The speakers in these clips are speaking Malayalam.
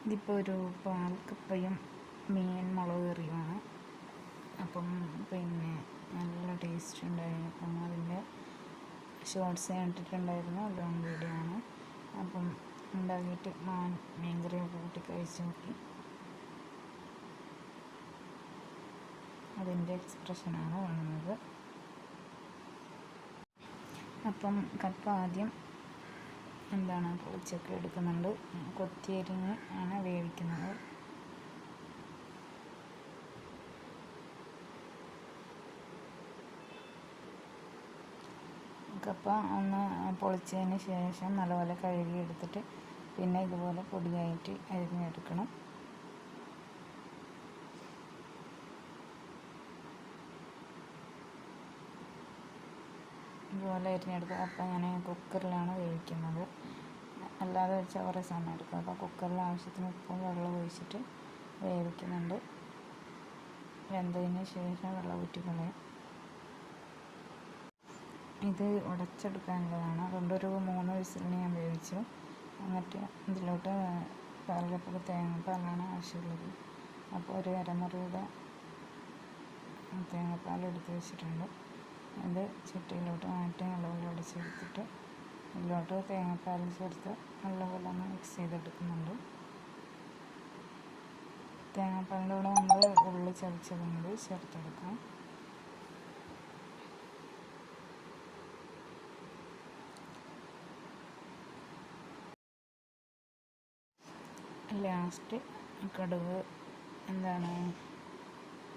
ഇതിപ്പോൾ ഒരു പാൽക്കപ്പയും മീൻ മുളക് കറിയുമാണ്. അപ്പം നല്ല ടേസ്റ്റ് ഉണ്ടായിരുന്നു. അപ്പം അതിൻ്റെ ഷോർട്സ് ഞാൻ ഇട്ടിട്ടുണ്ടായിരുന്നു, ലോങ് വീഡിയോ ആണ്. അപ്പം ഉണ്ടാക്കിയിട്ട് മീൻ കറിയൊക്കെ കൂട്ടി കഴിച്ച് നോക്കി. അതിൻ്റെ എക്സ്പ്രഷനാണ് കാണുന്നത്. അപ്പം കപ്പ ആദ്യം പൊളിച്ചൊക്കെ എടുക്കുന്നുണ്ട്. കൊത്തിയരിഞ്ഞ് ആണ് വേവിക്കുന്നത്. കപ്പ ഒന്ന് പൊളിച്ചതിന് ശേഷം നല്ലപോലെ കഴുകി എടുത്തിട്ട് പിന്നെ ഇതുപോലെ പൊടിയായിട്ട് അരിഞ്ഞെടുക്കണം. ഇതുപോലെ അരിഞ്ഞെടുക്കുക. അപ്പം ഞാൻ കുക്കറിലാണ് വേവിക്കുന്നത്, അല്ലാതെ വെച്ചാൽ കുറേ സമയം എടുക്കും. അപ്പോൾ കുക്കറിൽ ആവശ്യത്തിന് ഉപ്പും വെള്ളം ഒഴിച്ചിട്ട് വേവിക്കുന്നുണ്ട്. വെന്തതിന് ശേഷം വെള്ളം ഊറ്റിക്കളയും. ഇത് ഉടച്ചെടുക്കാനുള്ളതാണ്. അതുകൊണ്ടൊരു 3 വിസിലിന് ഞാൻ വേവിച്ചു. എന്നിട്ട് ഇതിലോട്ട് പാൽക്കപ്പയ്ക്ക് തേങ്ങാപ്പാലാണ് ആവശ്യമുള്ളത്. അപ്പോൾ ഒരു അരമുറിയുടെ തേങ്ങാപ്പാൽ എടുത്ത് വെച്ചിട്ടുണ്ട്. അത് ചട്ടിയിലോട്ട് മാറ്റി നല്ലപോലെ ഉടച്ചെടുത്തിട്ട് ഇതിലോട്ട് തേങ്ങാപ്പാൽ ചേർത്ത് നല്ലപോലെ ഒന്ന് മിക്സ് ചെയ്തെടുക്കുന്നുണ്ട്. തേങ്ങാപ്പാലിൻ്റെ കൂടെ നമ്മൾ ഉള്ളി ചതച്ചതും കൂടി ചേർത്തെടുക്കാം. ലാസ്റ്റ് കടുക്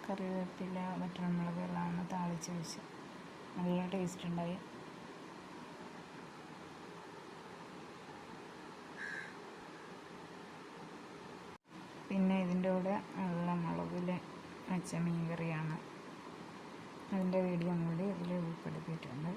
കറിവേപ്പില വറ്റൽമുളക് എല്ലാം ഒന്ന് താളിച്ച് വെച്ച് നല്ല ടേസ്റ്റ് ഉണ്ടായി. പിന്നെ ഇതിൻ്റെ കൂടെ നല്ല മുളകിൽ വെച്ച മീൻ കറിയാണ്. അതിൻ്റെ വീഡിയോ കൂടി ഇതിൽ ഉൾപ്പെടുത്തിയിട്ടുണ്ട്.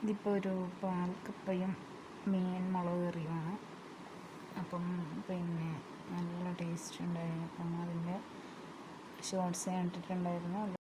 ഇതിപ്പോൾ ഒരു പാൽക്കപ്പയും മീൻ മുളക് കറിയുമാണ്. അപ്പം നല്ല ടേസ്റ്റ് ഉണ്ടായിരുന്നു. അപ്പം അതിൻ്റെ ഷോർട്സ് ഞാൻ ഇട്ടിട്ടുണ്ടായിരുന്നു.